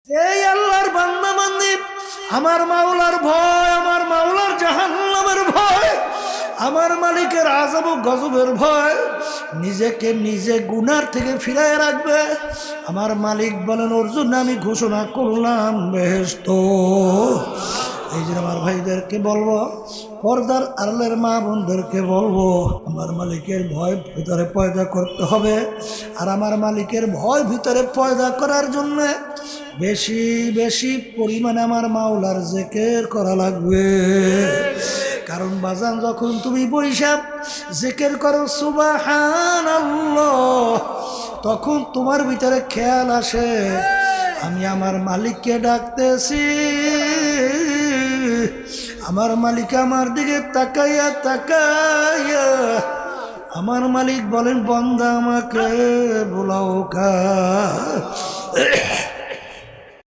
এই আল্লাহর বান্দা বান্দি, আমার মাওলার ভয়, আমার মাওলার জাহান্নামের ভয়, আমার মালিকের আযাব ও গজবের ভয়, নিজেকে নিজে গুনার থেকে ফিরায় রাখবে। আমার মালিক বলেন, ওর জন্য আমি ঘোষণা করলাম বেহেশত। এই যে আমার ভাইদেরকে বলবো, পর্দার আড়ালের মা বোনদেরকে বলবো, আমার মালিকের ভয় ভিতরে পয়দা করতে হবে। আর আমার মালিকের ভয় ভিতরে পয়দা করার জন্য বেশি বেশি পরিমাণে আমার মাওলার জিকির করা লাগবে। কারণ বাজান, যখন তুমি বৈশা জিকির করো সুবহানাল্লাহ, তখন তোমার ভিতরে খেয়াল আসে আমি আমার মালিককে ডাকতেছি, আমার মালিক আমার দিকে তাকাইয়া তাকাইয়া আমার মালিক বলেন, বান্দা আমাকে বুলাও কা।